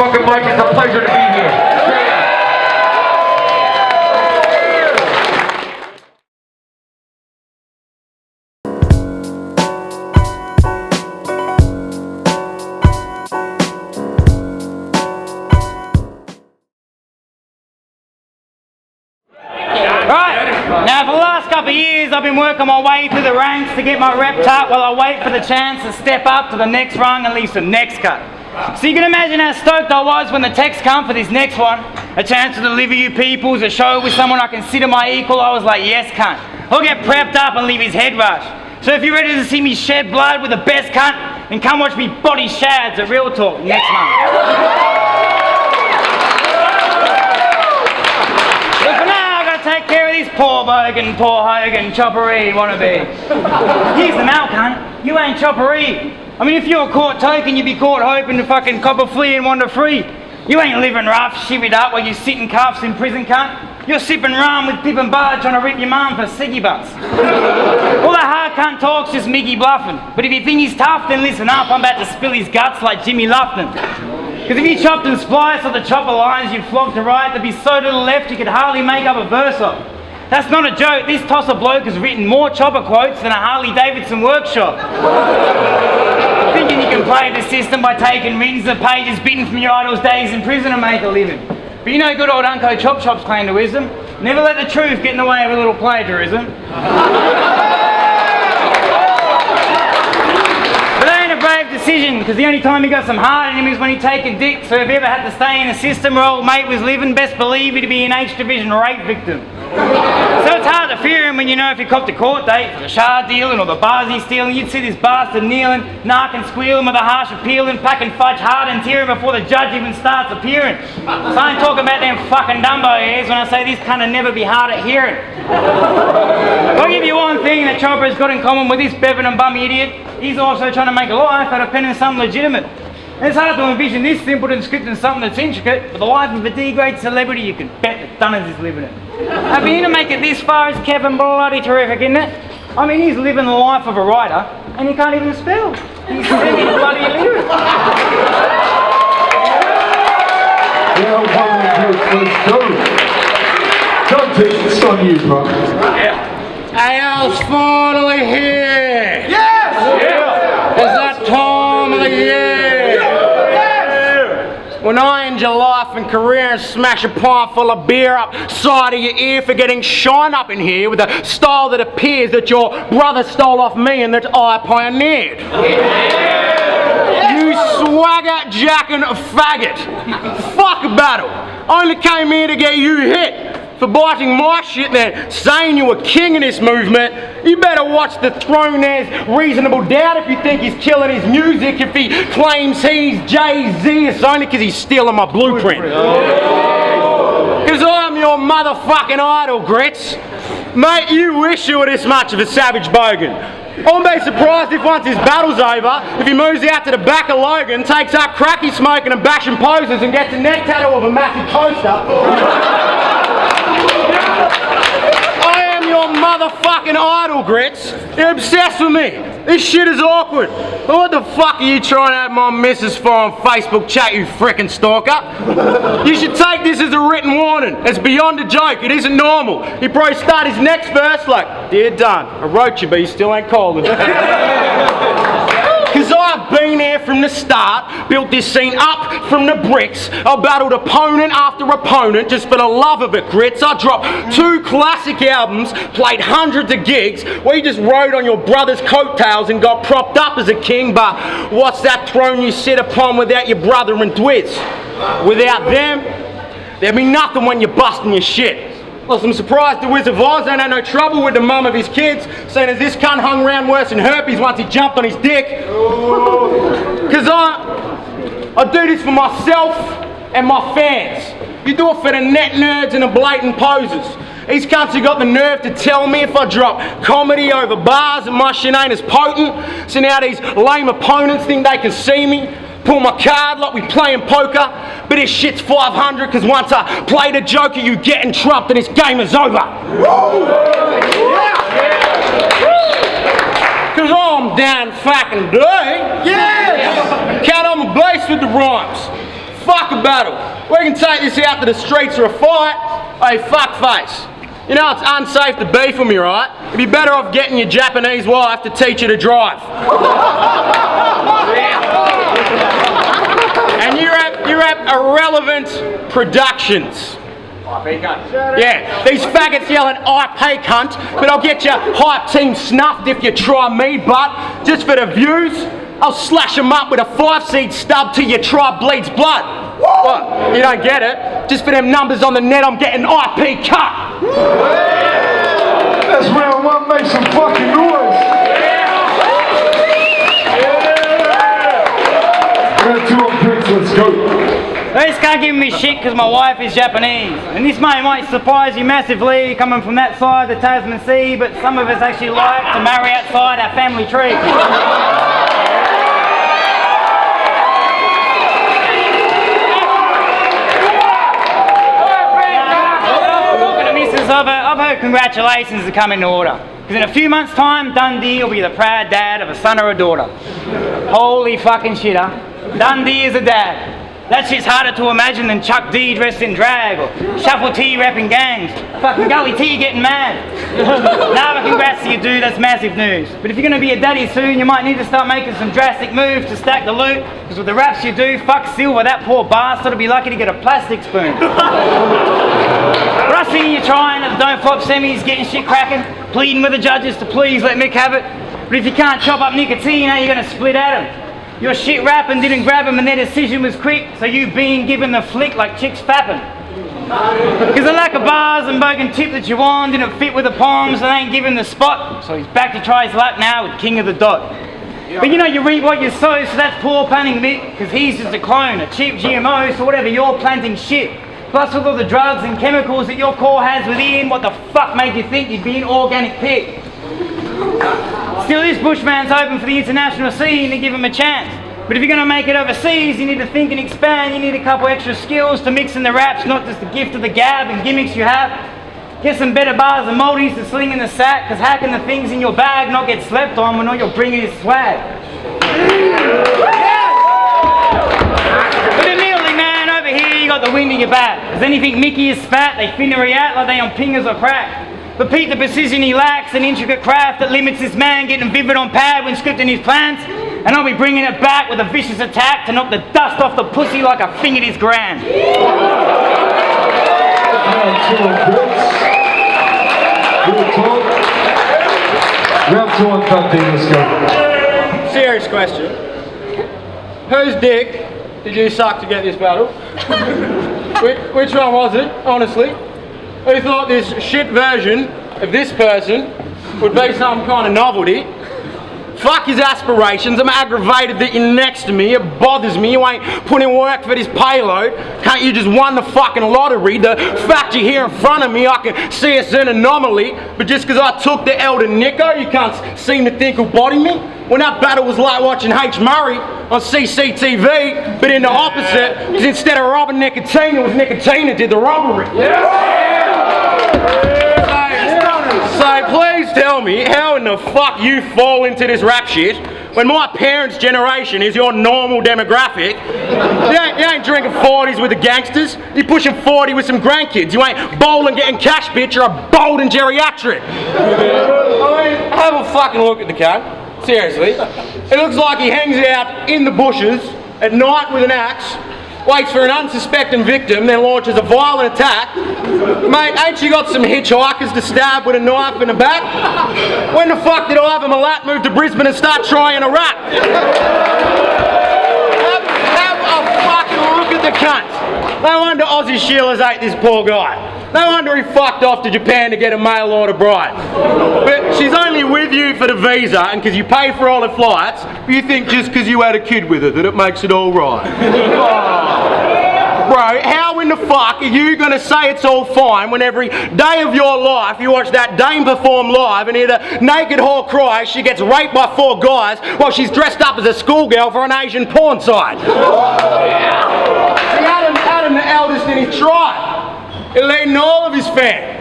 motherfucking mic. It's a pleasure to be here. Now for the last couple of years I've been working my way through the ranks to get my rep up while I wait for the chance to step up to the next rung and leave some next cut. So you can imagine how stoked I was when the text come for this next one. A chance to deliver you peoples, a show with someone I consider my equal. I was like, yes cunt. I'll get prepped up and leave his head rush. So if you're ready to see me shed blood with the best cunt, then come watch me body shads at Real Talk next month. Take care of this poor bogan, poor Hogan, chopperee wannabe. Here's the mouth, cunt. You ain't chopperee. I mean, if you were caught token, you'd be caught hoping to fucking cop a flea and wander free. You ain't living rough, shivvied up while you sit in cuffs in prison, cunt. You're sipping rum with Pip and Bud trying to rip your mum for ciggy butts. All that hard cunt talk's just Mickey bluffing. But if you think he's tough, then listen up. I'm about to spill his guts like Jimmy Lufton. Because if you chopped and spliced all the chopper lines you flogged to right, there'd be so little left you could hardly make up a verse of. That's not a joke. This tosser bloke has written more chopper quotes than a Harley Davidson workshop. Thinking you can play the system by taking reams of pages bitten from your idol's days in prison and make a living. But you know good old Unco Chop Chop's claim to wisdom. Never let the truth get in the way of a little plagiarism. But that ain't a brave decision, because the only time he got some heart in him is when he taken dick. So if he ever had to stay in a system where old mate was living, best believe he'd be an H Division rape victim. So it's hard to fear him when you know if he copped a court date for the shard dealing or the bars he's stealing, you'd see this bastard kneeling, narking, squealing with a harsh appealing, packing fudge hard and tearing before the judge even starts appearing. So I ain't talking about them fucking Dumbo ears when I say this cunt'll never be hard at hearing. I'll give you one thing that Chopper's got in common with this Bevan and bum idiot. He's also trying to make a life out of penning something legitimate. And it's hard to envision this simpleton scripting something that's intricate, but the life of a D-grade celebrity, you can bet that Dunn is living it. Now for him to make it this far is Kevin bloody terrific, isn't it? I mean, he's living the life of a writer, and he can't even spell. He's bloody illiterate. Yeah, let's go. John, it's on you, bro. AL's finally here! Yes! Yeah. It's that time of the year! When I end your life and career and smash a pint full of beer up side of your ear for getting shine up in here with a style that appears that your brother stole off me and that I pioneered. You swagger jacking faggot. Fuck a battle. I only came here to get you hit. For biting my shit then saying you were king in this movement. You better watch the throne. There's reasonable doubt if you think he's killing his music. If he claims he's Jay-Z, it's only because he's stealing my blueprint. Because I'm your motherfucking idol, Gritz. Mate, you wish you were this much of a savage bogan. I wouldn't be surprised if once his battle's over, if he moves out to the back of Logan, takes up cracky smoking and bashing poses and gets a neck tattoo of a massive coaster. I am your motherfucking idol, Gritz. You're obsessed with me. This shit is awkward. But what the fuck are you trying to have my missus for on Facebook chat, you frickin' stalker? You should take this as a written warning. It's beyond a joke. It isn't normal. He probably start his next verse like, "Dear Dunn, I wrote you, but you still ain't called it." Because I've been here from the start, built this scene up from the bricks. I battled opponent after opponent just for the love of it, Gritz. I dropped 2 classic albums, played hundreds of gigs. We just rode on your brother's coattails and got propped up as a king. But what's that throne you sit upon without your brother and Dwiz? Without them, there'd be nothing when you're busting your shit. Plus, I'm surprised the Wizard of Oz ain't had no trouble with the mum of his kids, seeing as this cunt hung around worse than herpes once he jumped on his dick. Because I do this for myself and my fans. You do it for the net nerds and the blatant posers. These cunts have got the nerve to tell me if I drop comedy over bars and my shit ain't as potent. So now these lame opponents think they can see me. Pull my card like we playing poker, but this shit's 500 because once I play the joker you getting trumped and this game is over. Because I'm down fucking dirty. Yeah! Cat on the base with the rhymes. fuck a battle. We can take this out to the streets for a fight. Hey, fuck face. You know it's unsafe to beef with me, right? You'd be better off getting your Japanese wife to teach you to drive. And you rap Irrelevant Productions. IP cunt. Yeah, these faggots yelling IP cunt, but I'll get your hype team snuffed if you try me, but just for the views, I'll slash them up with a 5-seed stub till your tribe bleeds blood. What? You don't get it? Just for them numbers on the net, I'm getting IP cut. That's round one, make some fucking noise. Round two on Gritz, let's go. They just can't give me shit because my wife is Japanese. And this might surprise you massively coming from that side of the Tasman Sea, but some of us actually like to marry outside our family tree. I've heard congratulations to come in order. Because in a few months' time, Dundee will be the proud dad of a son or a daughter. Holy fucking shit, huh? Dundee is a dad. That shit's harder to imagine than Chuck D dressed in drag, or Shuffle T rapping gangs, fucking Gully T getting mad. Nah, but congrats to you, dude, that's massive news. But if you're gonna be a daddy soon, you might need to start making some drastic moves to stack the loot, because with the raps you do, fuck Silver, that poor bastard will be lucky to get a plastic spoon. But I see you trying at the Don't Flop semis, getting shit cracking, pleading with the judges to please let Mick have it. But if you can't chop up nicotine, how are you gonna split at him? Your shit rapping didn't grab him and their decision was quick, so you being given the flick like chicks fapping. Because the lack of bars and bogan tip that you won didn't fit with the palms and ain't given the spot, so he's back to try his luck now with King of the Dot. But you know you reap what you sow, so that's poor planning Mick, because he's just a clone, a cheap GMO, so whatever you're planting shit. Plus with all the drugs and chemicals that your core has within, what the fuck made you think you'd be an organic pig? Still, this bushman's open for the international scene to give him a chance. But if you're going to make it overseas, you need to think and expand. You need a couple extra skills to mix in the raps, not just the gift of the gab and gimmicks you have. Get some better bars and moldies to sling in the sack, because how can the things in your bag not get slept on when all you're bringing is swag? But admittedly, man, over here you got the wind in your back. Because anything Mickey is spat, they finna react like they on pingers or crack. But Pete, the precision he lacks, an intricate craft that limits this man getting vivid on pad when scripting his plans. And I'll be bringing it back with a vicious attack to knock the dust off the pussy like I fingered his grand. Round two on Gritz. Good talk. Round two on Dundee, let's go. Serious question. Whose dick did you suck to get this battle? Which one was it, honestly? Who thought this shit version of this person would be some kind of novelty? Fuck his aspirations, I'm aggravated that you're next to me, it bothers me, you ain't putting work for this payload. Can't you just won the fucking lottery? The fact you're here in front of me, I can see it's an anomaly, but just because I took the L to Nico, you can't seem to think who'll body me? When that battle was like watching H. Murray on CCTV, but in the opposite, because instead of robbing Nicotine, it was Nicotine that did the robbery. So please tell me how in the fuck you fall into this rap shit when my parents' generation is your normal demographic. You ain't drinking 40s with the gangsters, you're pushing 40 with some grandkids. You ain't bowling getting cash, bitch, you're a bold and geriatric. I mean, have a fucking look at the cat. Seriously. It looks like he hangs out in the bushes at night with an axe, waits for an unsuspecting victim, then launches a violent attack. Mate, ain't you got some hitchhikers to stab with a knife in the back? When the fuck did Ivan Milat move to Brisbane and start trying to rap? Have a fucking look at the cunt. No wonder Aussie Sheilas ate this poor guy. No wonder he fucked off to Japan to get a mail order bride. But she's only with you for the visa and because you pay for all the flights, but you think just because you had a kid with her that it makes it all right. Bro, how in the fuck are you going to say it's all fine when every day of your life you watch that dame perform live and hear the naked whore cry she gets raped by 4 guys while she's dressed up as a schoolgirl for an Asian porn site? See, Adam the eldest in his tribe, he leading all of his fam.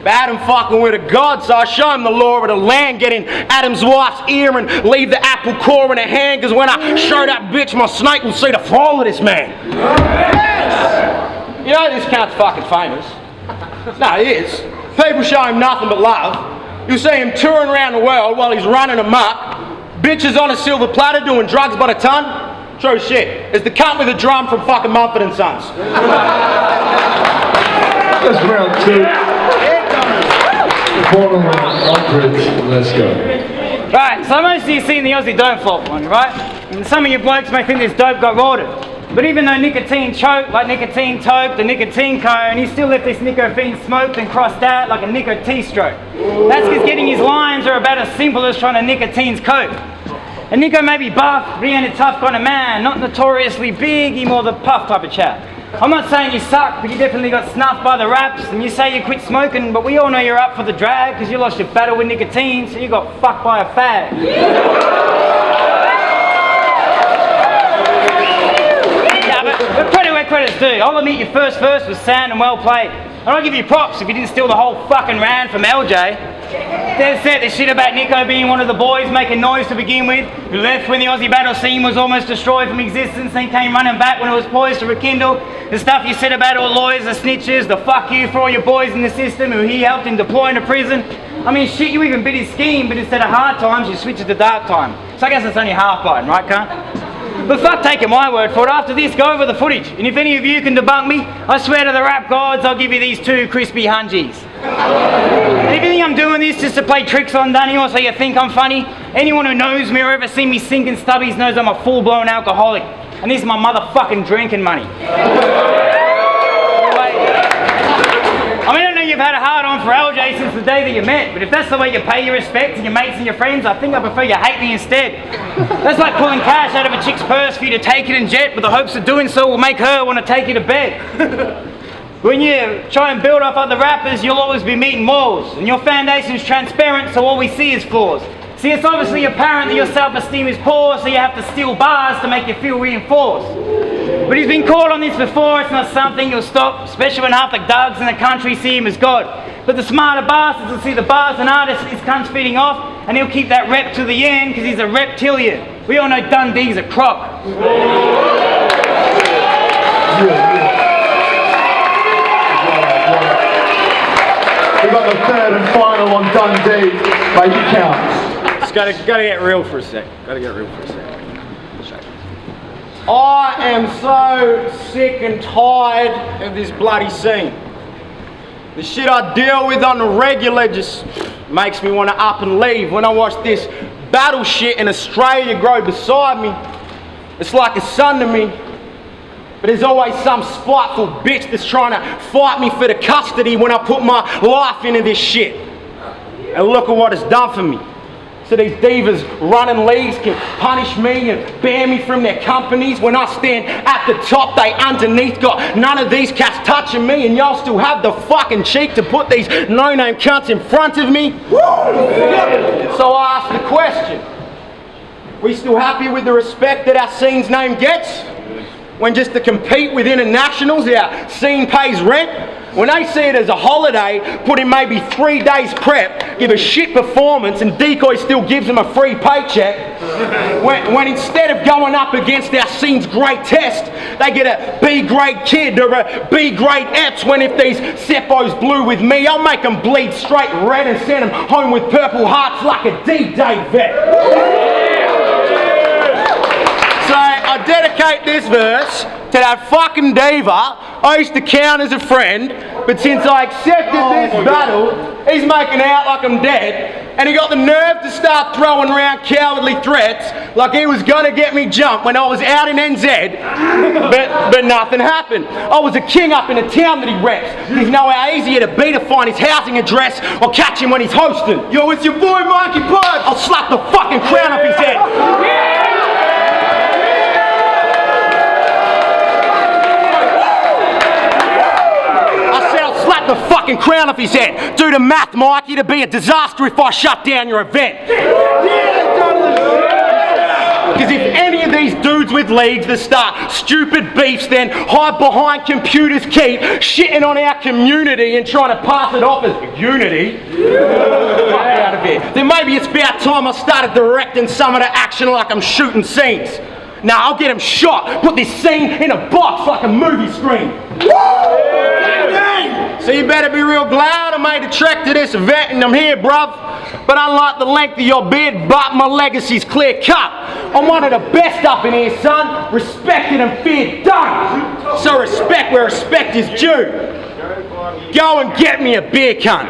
But Adam fucking with a god, so I show him the law of the land, get in Adam's wife's ear and leave the apple core in her hand, because when I show that bitch my snake will see the fall of this man. Yes! You know this cunt's fucking famous. No, he is. People show him nothing but love. You'll see him touring around the world while he's running amok. Bitches on a silver platter doing drugs by the ton. True shit. It's the cunt with a drum from fucking Mumford and Sons. That's round 2. Final on Gritz. Let's go. Right, so most of you seen the Aussie dope flop one, right? And some of you blokes may think this dope got rotted. But even though nicotine choked like nicotine toked the nicotine cone, he still left this nicotine smoked and crossed out like a nicotine stroke. That's because getting his lines are about as simple as trying to nicotine's coke. And Nico may be buff, but he ain't a tough kind of man, not notoriously big, he more the puff type of chap. I'm not saying you suck, but you definitely got snuffed by the raps, and you say you quit smoking, but we all know you're up for the drag, because you lost your battle with nicotine, so you got fucked by a fag. Yeah, but credit where credit's due. I'll admit your first verse was sound and well played. And I'll give you props if you didn't steal the whole fucking round from LJ. There's said the shit about Nico being one of the boys making noise to begin with, who left when the Aussie battle scene was almost destroyed from existence, then came running back when it was poised to rekindle. The stuff you said about all lawyers are snitches, the fuck you for all your boys in the system who he helped in deploying to prison. I mean, shit, you even bit his scheme, but instead of hard times, you switched it to dark time. So I guess it's only half biting, right, cunt? But fuck taking my word for it. After this, go over the footage. And if any of you can debunk me, I swear to the rap gods, I'll give you these 2 crispy hungies. And if you think I'm doing this just to play tricks on Dunny or so you think I'm funny, anyone who knows me or ever seen me sinking stubbies knows I'm a full-blown alcoholic. And this is my motherfucking drinking money. I mean, I know you've had a hard on for LJ since the day that you met, but if that's the way you pay your respect to your mates and your friends, I think I prefer you hate me instead. That's like pulling cash out of a chick's purse for you to take it in jet, but the hopes of doing so will make her want to take you to bed. When you try and build off other rappers, you'll always be meeting walls, and your foundation's transparent, so all we see is flaws. See, it's obviously apparent that your self-esteem is poor, so you have to steal bars to make you feel reinforced. But he's been caught on this before, it's not something you'll stop, especially when half the dogs in the country see him as God. But the smarter bastards will see the bars and artists this cunt's feeding off, and he'll keep that rep to the end, because he's a reptilian. We all know Dundee's a croc. We got the third and final on Dundee. Make it count. Just gotta get real for a sec. I am so sick and tired of this bloody scene. The shit I deal with on the regular just makes me want to up and leave. When I watch this battle shit in Australia grow beside me, it's like a son to me. But there's always some spiteful bitch that's trying to fight me for the custody when I put my life into this shit. And look at what it's done for me. So these divas running leagues can punish me and ban me from their companies. When I stand at the top, they underneath got none of these cats touching me, and y'all still have the fucking cheek to put these no-name cunts in front of me. So I ask the question, we still happy with the respect that our scene's name gets? When just to compete with internationals, our scene pays rent? When they see it as a holiday, put in maybe 3 days prep, give a shit performance, and Decoy still gives them a free paycheck. When instead of going up against our scene's great test, they get a B-grade kid or a B-grade Epps. When if these seppos blew with me, I'll make them bleed straight red and send them home with purple hearts like a D-Day vet. So I dedicate this verse to that fucking diva I used to count as a friend, but since I accepted this battle, he's making out like I'm dead, and he got the nerve to start throwing around cowardly threats like he was gonna get me jumped when I was out in NZ, but nothing happened. I was a king up in a town that he reps. He's know how easy it'd be to find his housing address or catch him when he's hosting. Yo, it's your boy Mikey Pod. I'll slap the fucking crown off his head. Slap the fucking crown off his head. Do the math, Mikey, it'd be a disaster if I shut down your event. Because if any of of these dudes with leagues that start stupid beefs, then hide behind computers, keep shitting on our community and trying to pass it off as unity. Fuck out of here. Then maybe it's about time I started directing some of the action like I'm shooting scenes. Now I'll get him shot, put this scene in a box like a movie screen. So you better be real glad I made a trek to this event and I'm here, bruv. But unlike the length of your beard, but my legacy's clear cut. I'm one of the best up in here, son. Respected and feared Dunn. So respect where respect is due. Go and get me a beer cunt.